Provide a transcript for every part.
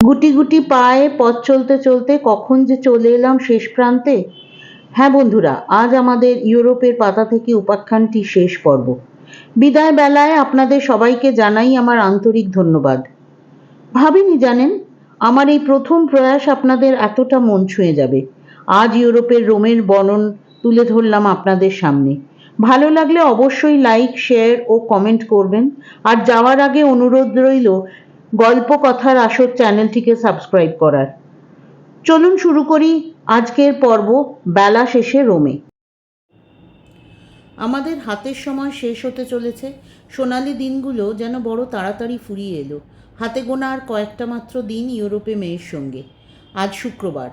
গুটি গুটি পায়ে পথ চলতে চলতে কখন যে চলে এলাম শেষ প্রান্তে। হ্যাঁ বন্ধুরা, আজ আমাদের ইউরোপের পাতা থেকে উপাখ্যানটি শেষ পর্ব। বিদায় বেলায় আপনাদের সবাইকে জানাই আমার আন্তরিক ধন্যবাদ। ভাবিনি জানেন, আমার এই প্রথম প্রয়াস আপনাদের এতটা মন ছুঁয়ে যাবে। আজ ইউরোপের রোমের বর্ণন তুলে ধরলাম আপনাদের সামনে। ভালো লাগলে অবশ্যই লাইক, শেয়ার ও কমেন্ট করবেন। আর যাওয়ার আগে অনুরোধ রইল গল্প কথার আসর চ্যানেলটিকে সাবস্ক্রাইব করার। চলুন শুরু করি আজকের পর্ব, বেলা শেষে রোমে। আমাদের হাতের সময় শেষ হতে চলেছে। সোনালি দিনগুলো যেন বড় তাড়াতাড়ি ফুরিয়ে এলো। হাতে গোনা আর কয়েকটা মাত্র দিন ইউরোপে মেয়ের সঙ্গে। আজ শুক্রবার।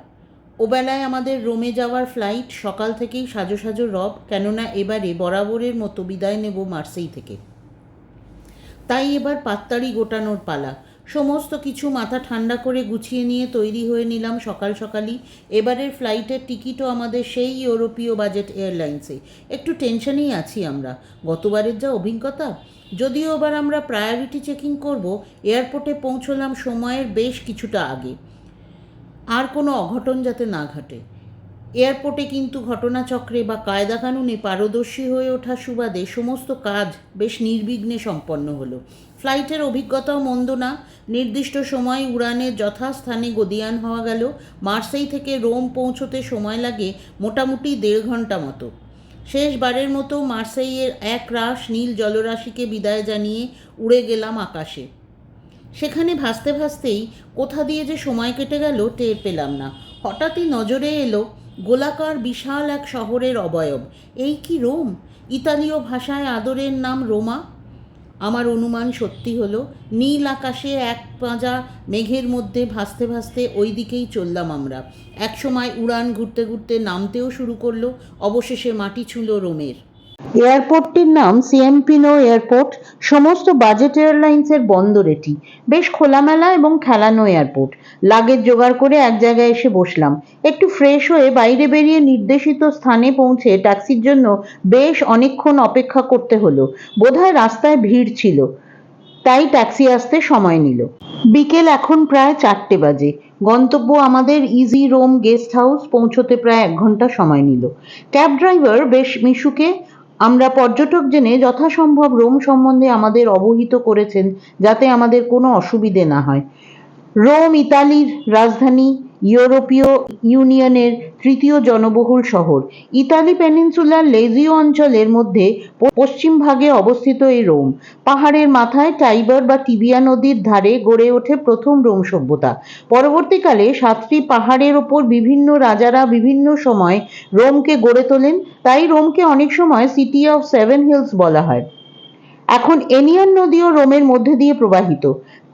ওবেলায় আমাদের রোমে যাওয়ার ফ্লাইট। সকাল থেকেই সাজো সাজো রব, কেননা এবারে বরাবরের মতো বিদায় নেব মার্সেই থেকে। তাই এবার পাত্তাড়ি গোটানোর পালা। সমস্ত কিছু মাথা ঠান্ডা করে গুছিয়ে নিয়ে তৈরি হয়ে নিলাম সকাল সকালই। এবারের ফ্লাইটের টিকিটও আমাদের সেই ইউরোপীয় বাজেট এয়ারলাইন্সে। একটু টেনশনেই আছি আমরা, গতবারের যা অভিজ্ঞতা। যদিও এবার আমরা প্রায়োরিটি চেকিং করব, এয়ারপোর্টে পৌঁছলাম সময়ের বেশ কিছুটা আগে, আর কোনো অঘটন যাতে না ঘটে। এয়ারপোর্টে কিন্তু ঘটনাচক্রে বা কায়দা কানুনে পারদর্শী হয়ে ওঠা সুবাদে সমস্ত কাজ বেশ নির্বিঘ্নে সম্পন্ন হলো। ফ্লাইটের অভিজ্ঞতাও মন্দ না। নির্দিষ্ট সময় উড়ানের যথাস্থানে গদিয়ান হওয়া গেল। মার্সেই থেকে রোম পৌঁছতে সময় লাগে মোটামুটি 1.5 ঘন্টা মতো। শেষবারের মতো মার্সেইয়ের এক রাশ নীল জলরাশিকে বিদায় জানিয়ে উড়ে গেলাম আকাশে। সেখানে ভাসতে ভাসতেই কোথা দিয়ে যে সময় কেটে গেল টের পেলাম না। হঠাৎই নজরে এলো গোলাকার বিশাল এক শহরের অবয়ব। এই কি রোম? ইতালীয় ভাষায় আদরের নাম রোমা। আমার অনুমান সত্যি হলো। নীল আকাশে এক পাঁজা মেঘের মধ্যে ভাসতে ভাসতে ওই দিকেই চললাম আমরা। একসময় উড়ান ঘুরতে ঘুরতে নামতেও শুরু করলো। অবশেষে মাটি ছুঁল রোমের। এয়ারপোর্টটির নাম সিএমপিনো এয়ারপোর্ট। সমস্ত বাজেট এয়ারলাইন্সের বন্দর এটি। বেশ খোলামেলা এবং খেলানো এয়ারপোর্ট। লাগেজ জোগাড় করে এক জায়গায় এসে বসলাম। একটু ফ্রেশ হয়ে বাইরে বেরিয়ে নির্দেশিত স্থানে পৌঁছে ট্যাক্সির জন্য বেশ অনেকক্ষণ অপেক্ষা করতে হলো। বোধহয় রাস্তায় ভিড় ছিল, তাই ট্যাক্সি আসতে সময় নিল। বিকেল এখন প্রায় 4টে বাজে। গন্তব্য আমাদের ইজি রোম গেস্ট হাউস। পৌঁছতে প্রায় 1 ঘন্টা সময় নিল। ক্যাব ড্রাইভার বেশ মিশুকে। আমরা পর্যটক জেনে যথাসম্ভব রোম সম্বন্ধে আমাদের অবহিত করেছেন, যাতে আমাদের কোনো অসুবিধে না হয়। রোম ইতালির রাজধানী, ইউরোপীয় ইউনিয়নের 3য় জনবহুল শহর। ইতালি পেনিনসুলার লেজিও অঞ্চলের মধ্যে পশ্চিম ভাগে অবস্থিত এই রোম। পাহাড়ের মাথায় টাইবার বা টিবিয়া নদীর ধারে গড়ে ওঠে প্রথম রোম সভ্যতা। পরবর্তীকালে 7টি পাহাড়ের ওপর বিভিন্ন রাজারা বিভিন্ন সময় রোমকে গড়ে তোলেন, তাই রোমকে অনেক সময় সিটি অফ 7 হিলস বলা হয়। এখন এনিয়ন নদীও রোমের মধ্যে দিয়ে প্রবাহিত।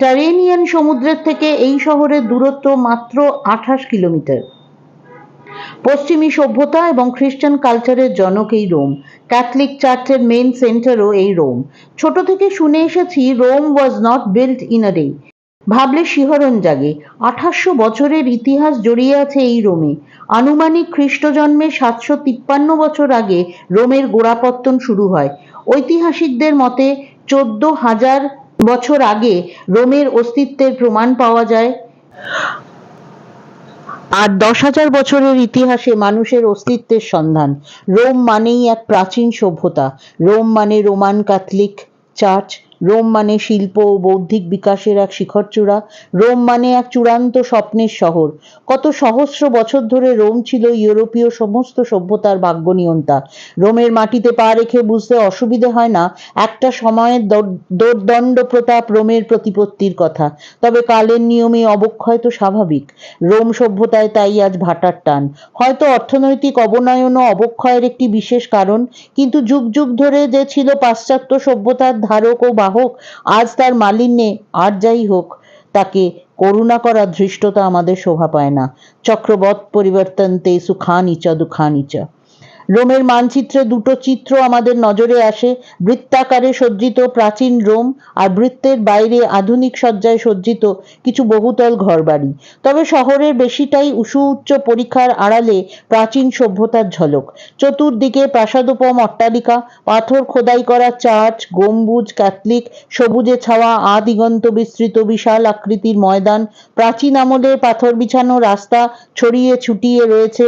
টারেনিয়ান সমুদ্রের থেকে এই শহরের দূরত্ব মাত্র 28 কিলোমিটার। পশ্চিমী সভ্যতা এবং খ্রিস্টান কালচারের জনক এই রোম। ক্যাথলিক চার্চের মেন সেন্টারও এই রোম। ছোট থেকে শুনে এসেছি Rome was not built in a day. ভাবলে শিহরণ জাগে। 2800 বছরের ইতিহাস জড়িয়ে আছে এই রোমে। আনুমানিক খ্রিস্ট জন্মে 753 বছর আগে রোমের গোড়াপত্তন শুরু হয়। ঐতিহাসিকদের মতে 14,000 বছর আগে রোমের অস্তিত্বের প্রমাণ পাওয়া যায়। আর 10,000 বছরের ইতিহাসে মানুষের অস্তিত্বের সন্ধান। রোম মানেই এক প্রাচীন সভ্যতা। রোম মানে রোমান ক্যাথলিক চার্চ। রোম মানে শিল্প ও বৌদ্ধিক বিকাশের এক শিখরচূড়া। রোম মানে এক চূড়ান্ত স্বপ্নের শহর। কত সহস্র বছর ধরে রোম ছিল ইউরোপীয় সমস্ত সভ্যতার ভাগ্যনিয়ন্তা। রোমের মাটিতে পা রেখে বুঝতে অসুবিধে হয় না একটা সময়ের দোর্দণ্ড প্রতাপ রোমের প্রতিপত্তির কথা। তবে কালের নিয়মে অবক্ষয় তো স্বাভাবিক। রোম সভ্যতায় তাই আজ ভাটার টান। হয়তো অর্থনৈতিক অবনয়ন ও অবক্ষয়ের একটি বিশেষ কারণ, কিন্তু যুগ যুগ ধরে যে ছিল পাশ্চাত্য সভ্যতার ধারক ও বাহক, আজ তার মালিন্যে আর যাই হোক, তাকে করুণা করার ধৃষ্টতা আমাদের শোভা পায় না। চক্রবৎ পরিবর্তন্তে সুখানি চ দুঃখানি চ। রোমের মানচিত্রে দুটো চিত্র আমাদের নজরে আসে, বৃত্তাকারে সজ্জিত প্রাচীন রোম আর বৃত্তের বাইরে আধুনিক সজ্জায় সজ্জিত কিছু বহুতল ঘরবাড়ি। তবে শহরের বেশিটাই উঁচু পরিখার আড়ালে প্রাচীন সভ্যতার ঝলক। চতুর্দিকে প্রাসাদোপম অট্টালিকা, পাথর খোদাই করা চার্চ, গম্বুজ, ক্যাথলিক, সবুজে ছাওয়া আদিগন্ত বিস্তৃত বিশাল আকৃতির ময়দান, প্রাচীন আমলের পাথর বিছানো রাস্তা ছড়িয়ে ছুটিয়ে রয়েছে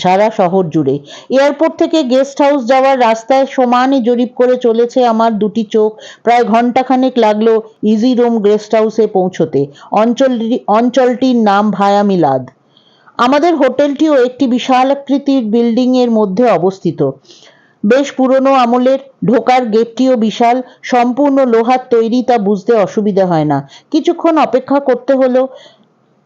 সারা শহর জুড়ে। এয়ারপোর্ট থেকে গেস্ট হাউস যাওয়ার রাস্তায় সমানে জরিপ করে চলেছে আমার দুটি চোখ। প্রায় ঘন্টাখানেক লাগলো ইজি রোম গেস্ট হাউসে পৌঁছতে। অঞ্চলটির নাম ভায়া মিলাদ। আমাদের হোটেলটিও একটি বিশাল আকৃতির বিল্ডিং এর মধ্যে অবস্থিত। বেশ পুরনো আমলের, ঢোকার গেটটিও বিশাল, সম্পূর্ণ লোহার তৈরি, তা বুঝতে অসুবিধা হয় না। কিছুক্ষণ অপেক্ষা করতে হলো।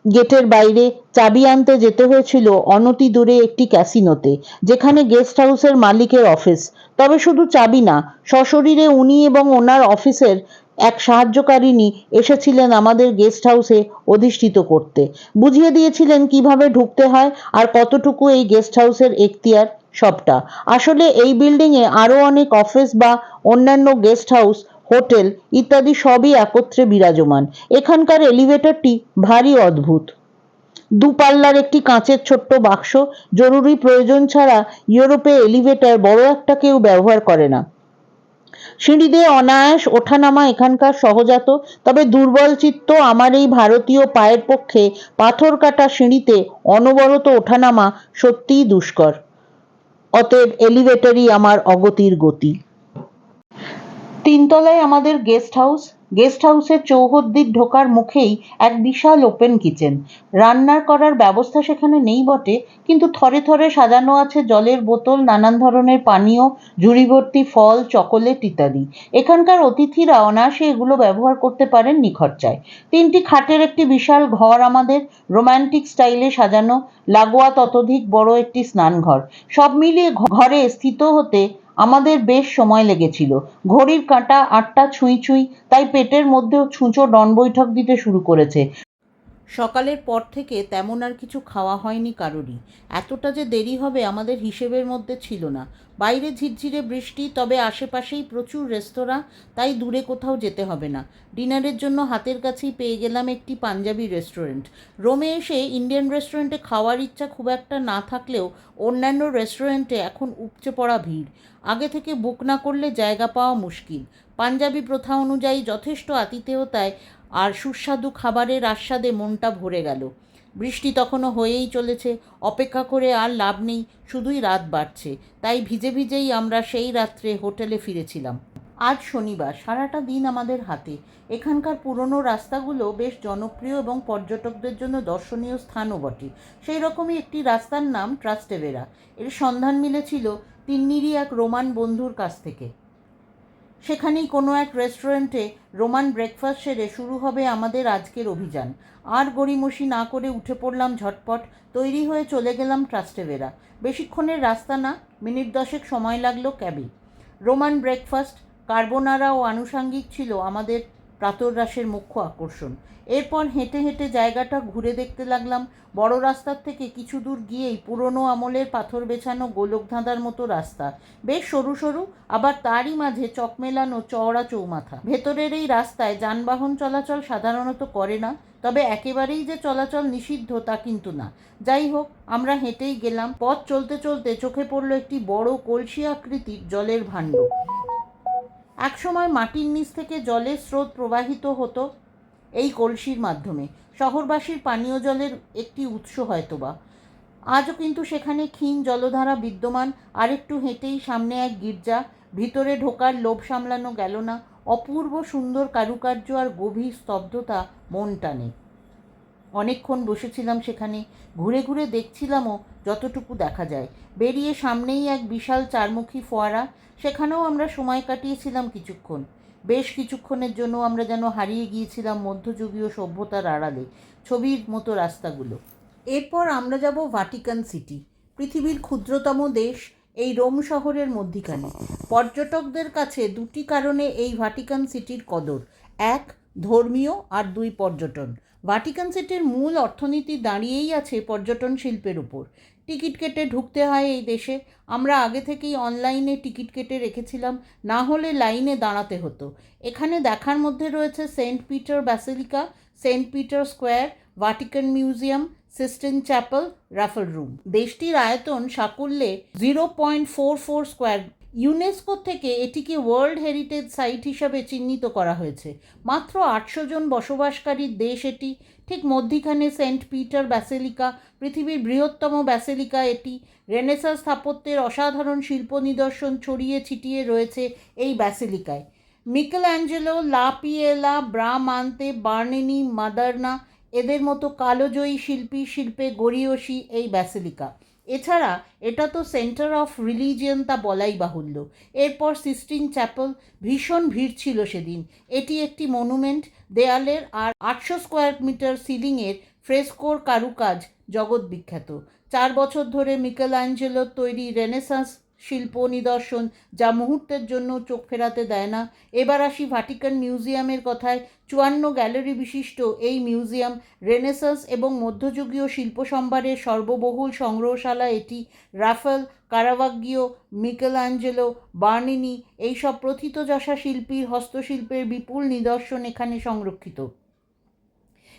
গেটের বাইরে চাবি আনতে যেতে হয়েছিল অনতি দূরে একটি ক্যাসিনোতে, যেখানে গেস্ট হাউসের মালিকের অফিস। তবে শুধু চাবি না, সশরীরে উনি এবং ওনার অফিসের এক সাহায্যকারিণী এসেছিলেন আমাদের গেস্ট হাউসে অধিষ্ঠিত করতে। বুঝিয়ে দিয়েছিলেন কিভাবে ঢুকতে হয় আর কতটুকু এই গেস্ট হাউসের এখতিয়ার, সবটা। আসলে এই বিল্ডিংয়ে আরো অনেক অফিস বা অন্যান্য গেস্ট হাউস, হোটেল ইত্যাদি সবই একত্রে বিরাজমান। এখানকার এলিভেটরটি ভারী অদ্ভুত। দুপাল্লার একটি কাঁচের ছোট্ট বাক্স। জরুরি প্রয়োজন ছাড়া ইউরোপে এলিভেটর বড় একটা কেউ ব্যবহার করে না। সিঁড়ি দিয়ে অনায়াস ওঠানামা এখানকার সহজাত, তবে দুর্বল চিত্ত আমার এই ভারতীয় পায়ের পক্ষে পাথর কাটা সিঁড়িতে অনবরত ওঠানামা সত্যিই দুষ্কর। অতএব এলিভেটরই আমার অগতির গতি। তিনতলায় আমাদের গেস্ট হাউস। গেস্ট হাউসের চৌহদ্দির ঢোকার মুখেই এক বিশাল ওপেন কিচেন। রান্নার করার ব্যবস্থা সেখানে নেই বটে, কিন্তু থরে থরে সাজানো আছে জলের বোতল, নানান ধরনের পানীয়, ঝুড়িভর্তি ফল, চকোলেট ইত্যাদি। এখানকার অতিথিরা অনায়াসে এগুলো ব্যবহার করতে পারেন নিখরচায়। তিনটি খাটের একটি বিশাল ঘর আমাদের, রোম্যান্টিক স্টাইলে সাজানো, লাগোয়া ততোধিক বড় একটি স্নানঘর। সব মিলিয়ে ঘরে স্থিত হতে আমাদের বেশ সময় লেগেছিল। ঘড়ির কাঁটা ৮টা ছুঁই ছুঁই, তাই পেটের মধ্যেও ছুঁচো ডনবৈঠক দিতে শুরু করেছে। সকালের পর থেকে তেমন আর কিছু খাওয়া হয়নি কারোরই। এতটা যে দেরি হবে আমাদের হিসেবের মধ্যে ছিল না। বাইরে ঝিরঝিরে বৃষ্টি, তবে আশেপাশেই প্রচুর রেস্তোরাঁ, তাই দূরে কোথাও যেতে হবে না। ডিনারের জন্য হাতের কাছেই পেয়ে গেলাম একটি পাঞ্জাবি রেস্টুরেন্ট। রোমে এসে ইন্ডিয়ান রেস্টুরেন্টে খাওয়ার ইচ্ছা খুব একটা না থাকলেও অন্যান্য রেস্টুরেন্টে এখন উপচে পড়া ভিড়। আগে থেকে বুক না করলে জায়গা পাওয়া মুশকিল। পাঞ্জাবি প্রথা অনুযায়ী যথেষ্ট আতিথেয়তায় আর সুস্বাদু খাবারের আস্বাদে মনটা ভরে গেল। বৃষ্টি তখনও হয়েই চলেছে। অপেক্ষা করে আর লাভ নেই, শুধুই রাত বাড়ছে। তাই ভিজে ভিজেই আমরা সেই রাত্রে হোটেলে ফিরেছিলাম। আজ শনিবার, সারাটা দিন আমাদের হাতে। এখানকার পুরনো রাস্তাগুলো বেশ জনপ্রিয় এবং পর্যটকদের জন্য দর্শনীয় স্থানও বটে। সেই রকমই একটি রাস্তার নাম ট্রাস্টেভেরা। এর সন্ধান মিলেছিল তিন্নিরই এক রোমান বন্ধুর কাছ থেকে। সেখানেই কোনো এক রেস্টুরেন্টে রোমান ব্রেকফাস্ট সেরে শুরু হবে আমাদের আজকের অভিযান। আর গড়িমসি না করে উঠে পড়লাম ঝটপট, তৈরি হয়ে চলে গেলাম ট্রাস্টেভেরা। বেশিক্ষণের রাস্তা না, মিনিট 10 সময় লাগলো ক্যাবে। রোমান ব্রেকফাস্ট, কার্বোনারা ও আনুষাঙ্গিক ছিল আমাদের প্রাতরাশের মুখ্য আকর্ষণ। এরপর হেঁটে হেঁটে জায়গাটা ঘুরে দেখতে লাগলাম। বড় রাস্তার থেকে কিছু দূর গিয়েই পুরনো আমলের পাথর বেছানো গোলকধাঁধার মতো রাস্তা, বেশ সরু সরু, আবার তারই মাঝে চকমেলানো চওড়া চৌমাথা। ভেতরের এই রাস্তায় যানবাহন চলাচল সাধারণত করে না, তবে একেবারেই যে চলাচল নিষিদ্ধ তা কিন্তু না। যাই হোক, আমরা হেঁটেই গেলাম। পথ চলতে চলতে চোখে পড়ল একটি বড় কলসি আকৃতির জলের ভাণ্ড। একসময় মাটির নিচ থেকে জলের স্রোত প্রবাহিত হতো এই কলসির মাধ্যমে। শহরবাসীর পানীয় জলের একটি উৎস হয়তোবা। আজও কিন্তু সেখানে ক্ষীণ জলধারা বিদ্যমান। আরেকটু হেঁটেই সামনে এক গির্জা। ভিতরে ঢোকার লোভ সামলানো গেল না। অপূর্ব সুন্দর কারুকার্য আর গভীর স্তব্ধতা মন টানে। অনেকক্ষণ বসেছিলাম সেখানে, ঘুরে ঘুরে দেখছিলামও যতটুকু দেখা যায়। বেরিয়ে সামনেই এক বিশাল চারমুখী ফোয়ারা, সেখানেও আমরা সময় কাটিয়েছিলাম কিছুক্ষণ। বেশ কিছুক্ষণের জন্য আমরা যেন হারিয়ে গিয়েছিলাম মধ্যযুগীয় সভ্যতার আড়ালে, ছবির মতো রাস্তাগুলো। এরপর আমরা যাব ভাটিকান সিটি, পৃথিবীর ক্ষুদ্রতম দেশ এই রোম শহরের মধ্যিখানে। পর্যটকদের কাছে দুটি কারণে এই ভাটিকান সিটির কদর। এক, ধর্মীয় আর 2 পর্যটন। ভাটিকান সিটির মূল অর্থনীতি দাঁড়িয়েই আছে পর্যটন শিল্পের উপর। টিকিট কেটে ঢুকতে হয় এই দেশে। আমরা আগে থেকেই অনলাইনে টিকিট কেটে রেখেছিলাম, না হলে লাইনে দাঁড়াতে হতো। এখানে দেখার মধ্যে রয়েছে Saint Peter basilica, Saint Peter square, Vatican museum, Sistine chapel, Raphael room. দেশটির আয়তন সাকুল্যে 0.44 স্কোয়ার। ইউনেস্কো থেকে এটিকে ওয়ার্ল্ড হেরিটেজ সাইট হিসাবে চিহ্নিত করা হয়েছে। মাত্র 800 জন বসবাসকারী দেশ এটি। ঠিক মধ্যিখানে সেন্ট পিটার ব্যাসিলিকা, পৃথিবীর বৃহত্তম ব্যাসিলিকা এটি। রেনেসাঁ স্থাপত্যের অসাধারণ শিল্প নিদর্শন ছড়িয়ে ছিটিয়ে রয়েছে এই ব্যাসিলিকায়। মিকেল অ্যাঞ্জেলো, লা পিয়েলা, ব্রামান্তে, বার্নিনি, মাদার্না এদের মতো কালোজয়ী শিল্পীর শিল্পে গড়িয়সী এই ব্যাসিলিকা। এছাড়া এটা তো সেন্টার অফ রিলিজিয়ন, তা বলাই বাহুল্য। এরপর সিস্টিন চ্যাপেল, ভীষণ ভিড় ছিল সেদিন। এটি একটি মনুমেন্ট, দেয়ালের আর 800 স্কোয়ার মিটার সিলিংয়ের ফ্রেস্কোর কারুকাজ জগৎ বিখ্যাত। 4 বছর ধরে মিকেল অ্যাঞ্জেলোর তৈরি রেনেসাঁস শিল্প নিদর্শন, যা মুহূর্তের জন্য চোখ ফেরাতে দেয় না। এবার আসি ভাটিকান মিউজিয়ামের কথায়। 54 গ্যালারি বিশিষ্ট এই মিউজিয়াম রেনেসাঁস এবং মধ্যযুগীয় শিল্প সম্ভারের সর্ববহুল সংগ্রহশালা এটি। রাফেল, কারাভাগ্গিও, মিকেল অ্যাঞ্জেলো, বার্নিনি এইসব প্রথিতযশা শিল্পীর হস্তশিল্পের বিপুল নিদর্শন এখানে সংরক্ষিত।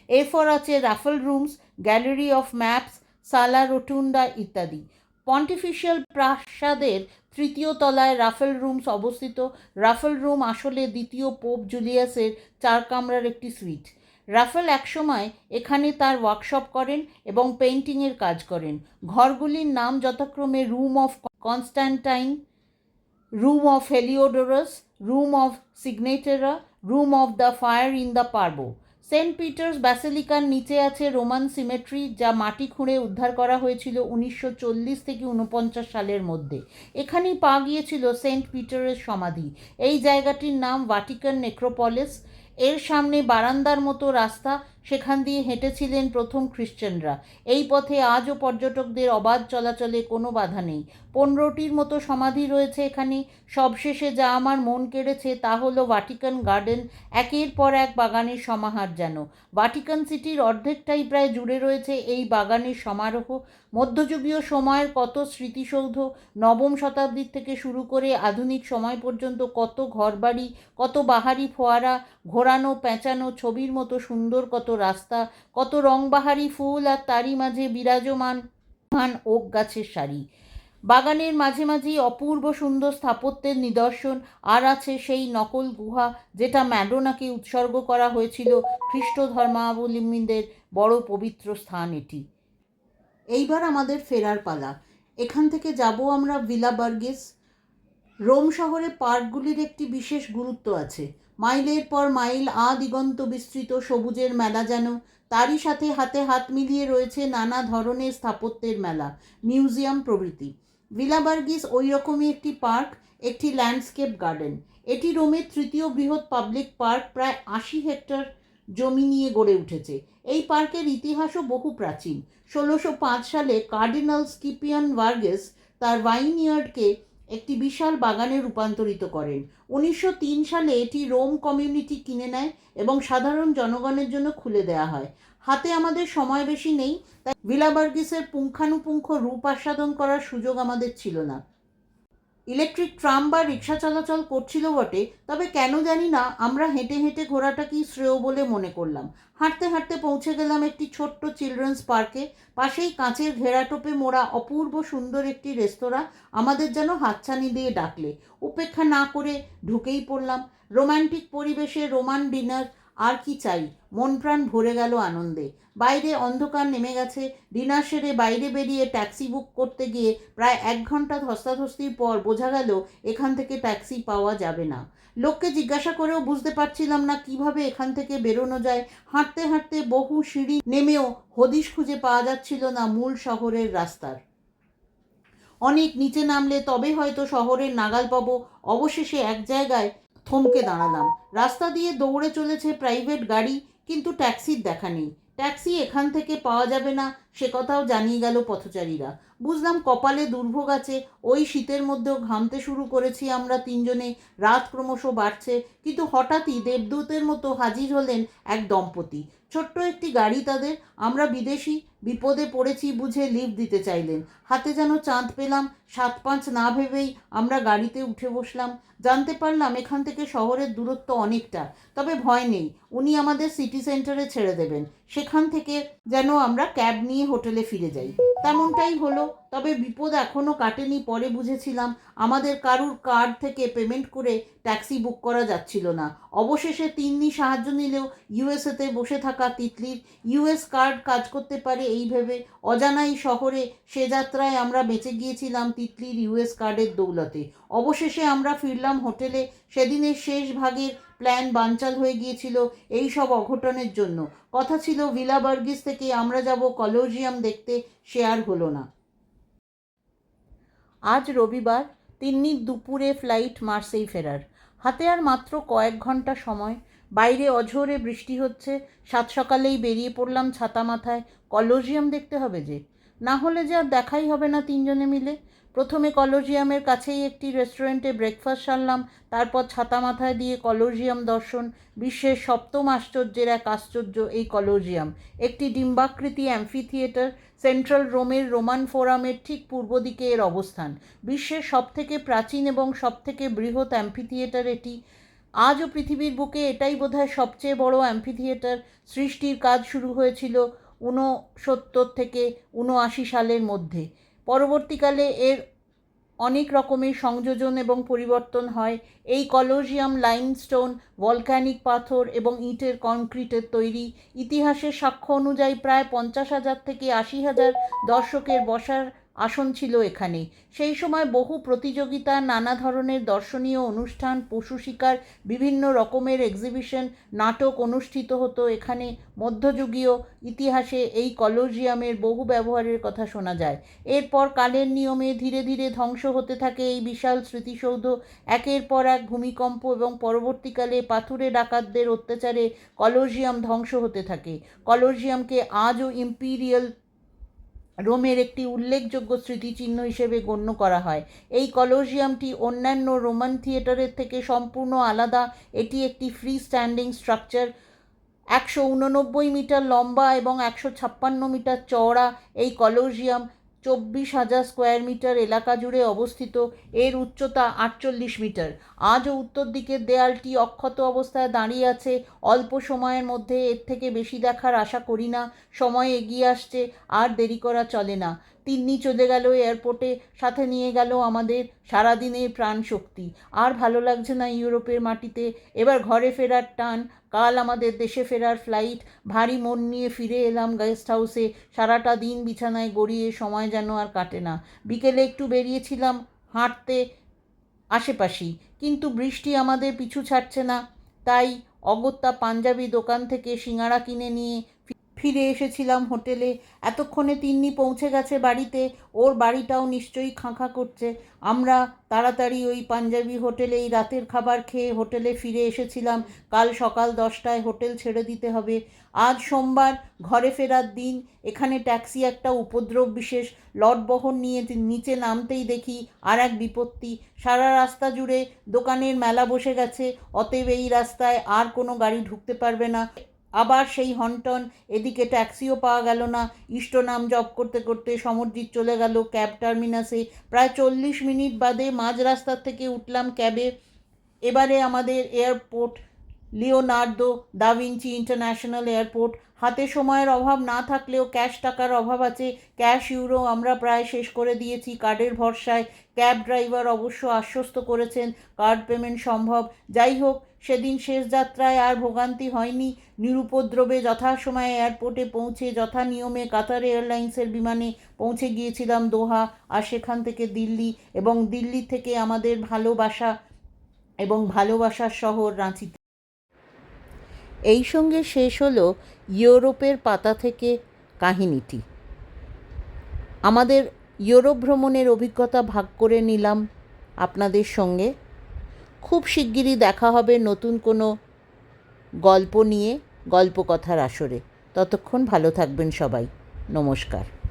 এরপর আছে Raphael rooms, gallery of maps, Sala Rotonda ইত্যাদি। পন্টিফিশিয়াল প্রাসাদের 3য় তলায় রাফেল রুমস অবস্থিত। রাফেল রুম আসলে দ্বিতীয় পোপ জুলিয়াসের 4 কামরার একটি সুইট। রাফেল একসময় এখানে তার ওয়ার্কশপ করেন এবং পেইন্টিংয়ের কাজ করেন। ঘরগুলির নাম যথাক্রমে room of Constantine, room of Heliodorus, room of Segnatura, room of the fire in the পারবো। সেন্ট পিটার্স ব্যাসিলিকার নিচে আছে রোমান সিমেট্রি, যা মাটি খুঁড়ে উদ্ধার করা হয়েছিল 1940 থেকে 49 সালের মধ্যে। এখানেই পাওয়া গিয়েছিল সেন্ট পিটারের সমাধি। এই জায়গাটির নাম ভাটিকান নেক্রোপলিস। এর সামনে বারান্দার মতো রাস্তা, সেখান দিয়ে হেঁটেছিলেন প্রথম খ্রিশ্চানরা। এই পথে আজও পর্যটকদের অবাধ চলাচলে কোনো বাধা নেই। 15টির মতো সমাধি রয়েছে এখানে। সবশেষে যা আমার মন কেড়েছে তা হলো ভাটিকান গার্ডেন, একের পর এক বাগানের সমাহার যেন। ভাটিকান সিটির অর্ধেকটাই প্রায় জুড়ে রয়েছে এই বাগানের সমারোহ। মধ্যযুগীয় সময়ের কত স্মৃতিসৌধ, নবম শতাব্দীর থেকে শুরু করে আধুনিক সময় পর্যন্ত কত ঘরবাড়ি, কত বাহারি ফোয়ারা, ঘোরানো পেঁচানো ছবির মতো সুন্দর কত রাস্তা, কত রংবাহারি ফুল, আর তারই মাঝে বিরাজমান ওক গাছের সারি। বাগানের মাঝে মাঝেই অপূর্ব সুন্দর স্থাপত্যের নিদর্শন। আর আছে সেই নকল গুহা, যেটা ম্যাডোনাকে উৎসর্গ করা হয়েছিল। খ্রিস্ট ধর্মাবলম্বীদের বড় পবিত্র স্থান এটি। এইবার আমাদের ফেরার পালা। এখান থেকে যাব আমরা ভিলা বার্গেস। রোম শহরে পার্কগুলির একটি বিশেষ গুরুত্ব আছে। মাইলের পর মাইল দিগন্ত বিস্তৃত সবুজের মেলা যেন। তারই সাথে হাতে হাত মিলিয়ে রয়েছে নানা ধরনের স্থাপত্যের মেলা, মিউজিয়াম প্রভৃতি। ভিলা বার্গিস ওই রকমই একটি পার্ক, একটি ল্যান্ডস্কেপ গার্ডেন। এটি রোমের 3য় বৃহৎ পাবলিক পার্ক, প্রায় 80 হেক্টর জমি নিয়ে গড়ে উঠেছে। এই পার্কের ইতিহাসও বহু প্রাচীন। 1605 সালে কার্ডিনাল স্কিপিয়ান ভার্গেস তার ভাইনইয়ার্ডকে একটি বিশাল বাগানে রূপান্তরিত করেন। 1903 সালে এটি রোম কমিউনিটি কিনে নেয় এবং সাধারণ জনগণের জন্য খুলে দেওয়া হয়। হাতে আমাদের সময় বেশি নেই, তাই ভিলা বার্গিসের পুঙ্খানুপুঙ্খ রূপ আস্বাদন করার সুযোগ আমাদের ছিল না। ইলেকট্রিক ট্রাম বা রিক্সা চলাচল করছিল বটে, তবে কেন জানি না আমরা হেঁটে হেঁটে ঘোরাটাকেই শ্রেয় বলে মনে করলাম। হাঁটতে হাঁটতে পৌঁছে গেলাম একটি ছোট্ট চিলড্রেন্স পার্কে। পাশেই কাঁচের ঘেরাটোপে মোড়া অপূর্ব সুন্দর একটি রেস্তোরাঁ আমাদের যেন হাতছানি দিয়ে ডাকলে। উপেক্ষা না করে ঢুকেই পড়লাম। রোম্যান্টিক পরিবেশে রোমান ডিনার, আর কি চাই। মন প্রাণ ভরে গেল আনন্দে। বাইরে অন্ধকার নেমে গেছে। ডিনার সেরে বাইরে বেরিয়ে ট্যাক্সি বুক করতে গিয়ে প্রায় 1 ঘন্টা ধস্তাধস্তির পর বোঝা গেল এখান থেকে ট্যাক্সি পাওয়া যাবে না। লোককে জিজ্ঞাসা করেও বুঝতে পারছিলাম না কিভাবে এখান থেকে বেরোনো যায়। হাঁটতে হাঁটতে বহু সিঁড়ি নেমেও হদিশ খুঁজে পাওয়া যাচ্ছিল না মূল শহরের রাস্তার। অনেক নিচে নামলে তবে হয়তো শহরের নাগাল পাবো। অবশেষে এক জায়গায় থমকে দাঁড়ালাম। রাস্তা দিয়ে দৌড়ে চলেছে প্রাইভেট গাড়ি। কিন্তু ট্যাক্সির দেখা নেই। ট্যাক্সি এখান থেকে পাওয়া যাবে না সে কথাও জানিয়ে গেল পথচারীরা। বুঝলাম কপালে দুর্ভোগ আছে। ওই শীতের মধ্যেও ঘামতে শুরু করেছি আমরা তিনজনে। রাত ক্রমশ বাড়ছে, কিন্তু হঠাৎই দেবদূতের মতো হাজির হলেন এক দম্পতি। ছোট্ট একটি গাড়ি তাদের। আমরা বিদেশি, বিপদে পড়েছি বুঝে লিফট দিতে চাইলেন। হাতে যেন চাঁদ পেলাম। 7-5 না ভেবেই আমরা গাড়িতে উঠে বসলাম। জানতে পারলাম এখান থেকে শহরের দূরত্ব অনেকটা, তবে ভয় নেই, উনি আমাদের সিটি সেন্টারে ছেড়ে দেবেন। সেখান থেকে যেন আমরা ক্যাব নিয়ে হোটেলে ফিরে যাই। তেমনটাই হলো। তবে বিপদ এখনও কাটেনি। পরে বুঝেছিলাম আমাদের কারুর কার্ড থেকে পেমেন্ট করে ট্যাক্সি বুক করা যাচ্ছিল না। অবশেষে তিন্নি সাহায্য নিলেও ইউএসএতে বসে থাকা তিতলির ইউএস কার্ড কাজ করতে পারে এই ভেবে অজানাই শহরে সে যাত্রায় আমরা বেঁচে গিয়েছিলাম তিতলির ইউএস কার্ডের দৌলতে। অবশেষে আমরা ফিরলাম হোটেলে। সেদিনের শেষ ভাগের প্ল্যান বানচাল হয়ে গিয়েছিল এই সব অঘটনের জন্য। কথা ছিল ভিলা বার্গিস থেকে আমরা যাব কলোজিয়াম দেখতে, সে আর হলো না। আজ রবিবার, তিন্নির দুপুরে ফ্লাইট মার্সেই ফেরার। হাতে আর মাত্র কয়েক ঘন্টা সময়। বাইরে অঝোরে বৃষ্টি হচ্ছে। সাত সকালেই বেরিয়ে পড়লাম ছাতা মাথায়। কলোজিয়াম দেখতে হবে যে, না হলে যে আর দেখাই হবে না তিনজনে মিলে। প্রথমে কলোজিয়ামের কাছেই একটি রেস্টুরেন্টে ব্রেকফাস্ট সারলাম, তারপর ছাতা মাথায় দিয়ে কলোজিয়াম দর্শন। বিশ্বের সপ্তম আশ্চর্যের এক আশ্চর্য এই কলোজিয়াম। একটি ডিম্বাকৃতি অ্যাম্ফি থিয়েটার। সেন্ট্রাল রোমের রোমান ফোরামের ঠিক পূর্ব দিকে এর অবস্থান। বিশ্বের সবথেকে প্রাচীন এবং সবথেকে বৃহৎ অ্যাম্ফি থিয়েটার এটি। আজও পৃথিবীর বুকে এটাই বোধহয় সবচেয়ে বড় অ্যাম্ফি থিয়েটার। সৃষ্টির কাজ শুরু হয়েছিল 69 থেকে 79 সালের মধ্যে। পরবর্তীকালে এর অনেক রকমের সংযোজন এবং পরিবর্তন হয়। এই কলোজিয়াম লাইমস্টোন, ভলক্যানিক পাথর এবং ইটের কনক্রিটের তৈরি। ইতিহাসের সাক্ষ্য অনুযায়ী প্রায় 50,000 থেকে 80,000 দর্শকের বসার আসন ছিল এখানে। সেই সময় বহু প্রতিযোগিতা, নানা ধরনের দর্শনীয় অনুষ্ঠান, পশু শিকার, বিভিন্ন রকমের এক্সিবিশন, নাটক অনুষ্ঠিত হতো এখানে। মধ্যযুগীয় ইতিহাসে এই কলোজিয়ামের বহু ব্যবহারের কথা শোনা যায়। এরপর কালের নিয়মে ধীরে ধীরে ধ্বংস হতে থাকে এই বিশাল স্মৃতিসৌধ। একের পর এক ভূমিকম্প এবং পরবর্তীকালে পাথুরে ডাকাতদের অত্যাচারে কলোজিয়াম ধ্বংস হতে থাকে। কলোজিয়ামকে আজও ইম্পিরিয়াল রোমের একটি উল্লেখযোগ্য স্মৃতিচিহ্ন হিসেবে গণ্য করা হয়। এই কলোজিয়ামটি অন্যান্য রোমান থিয়েটারের থেকে সম্পূর্ণ আলাদা। এটি একটি ফ্রি স্ট্যান্ডিং স্ট্রাকচার। 189 মিটার লম্বা এবং 156 মিটার চওড়া এই কলোজিয়াম 24,000 স্কোয়ার মিটার এলাকা জুড়ে অবস্থিত। এর উচ্চতা 48 মিটার। আজও উত্তর দিকের দেয়ালটি অক্ষত অবস্থায় দাঁড়িয়ে আছে। অল্প সময়ের মধ্যে এর থেকে বেশি দেখার আশা করি না। সময় এগিয়ে আসছে, আর দেরি করা চলে না। তিন্নি চলে গেল এয়ারপোর্টে, সাথে নিয়ে গেল আমাদের সারাদিনের প্রাণ শক্তি। আর ভালো লাগছে না ইউরোপের মাটিতে। এবার ঘরে ফেরার টান। কাল আমাদের দেশে ফেরার ফ্লাইট। ভারী মন নিয়ে ফিরে এলাম গেস্ট হাউসে। সারাটা দিন বিছানায় গড়িয়ে সময় যেন আর কাটে না। বিকেলে একটু বেরিয়েছিলাম হাঁটতে আশেপাশেই, কিন্তু বৃষ্টি আমাদের পিছু ছাড়ছে না। তাই অগত্যা পাঞ্জাবি দোকান থেকে সিঙাড়া কিনে নিয়ে ফিরে এসেছিলাম হোটেলে। এতক্ষণে তিন্নি পৌঁছে গেছে বাড়িতে। ওর বাড়িটাও নিশ্চয়ই খাঁ করছে। আমরা তাড়াতাড়ি ওই পাঞ্জাবি হোটেলেই রাতের খাবার খেয়ে হোটেলে ফিরে এসেছিলাম। কাল সকাল 10টায় হোটেল ছেড়ে দিতে হবে। আজ সোমবার, ঘরে ফেরার দিন। এখানে ট্যাক্সি একটা উপদ্রব বিশেষ। লটবহর নিয়ে নিচে নামতেই দেখি আর এক বিপত্তি। সারা রাস্তা জুড়ে দোকানের মেলা বসে গেছে। অতএব এই রাস্তায় আর কোনো গাড়ি ঢুকতে পারবে না। আবার সেই হনটন। এদিকে ট্যাক্সিও পাওয়া গেল না। ইষ্টনাম জপ করতে করতে সমরজিৎ চলে গেল ক্যাব টার্মিনাসে। প্রায় 40 মিনিট বাদে মাঝ রাস্তার থেকে উঠলাম ক্যাবে। এবারে আমাদের airport Leonardo da Vinci international airport. হাতে সময়ের অভাব না থাকলেও ক্যাশ টাকার অভাব আছে। ক্যাশ ইউরো আমরা প্রায় শেষ করে দিয়েছি কার্ডের ভরসায়। ক্যাব ড্রাইভার অবশ্য আশ্বস্ত করেছেন কার্ড পেমেন্ট সম্ভব। যাই হোক, সেদিন শেষ যাত্রায় আর ভোগান্তি হয়নি। নিরুপদ্রবে যথাসময়ে এয়ারপোর্টে পৌঁছে যথা নিয়মে কাতার এয়ারলাইন্সের বিমানে পৌঁছে গিয়েছিলাম দোহা, আর সেখান থেকে দিল্লি, এবং দিল্লি থেকে আমাদের ভালোবাসার শহর রাঁচিতে। এই সঙ্গে শেষ হলো ইউরোপের পাতা থেকে কাহিনীটি। আমাদের ইউরোপ ভ্রমণের অভিজ্ঞতা ভাগ করে নিলাম আপনাদের সঙ্গে। খুব শিগগিরই দেখা হবে নতুন কোনো গল্প নিয়ে। গল্পকথার আসরে। ততক্ষণ ভালো থাকবেন সবাই। নমস্কার।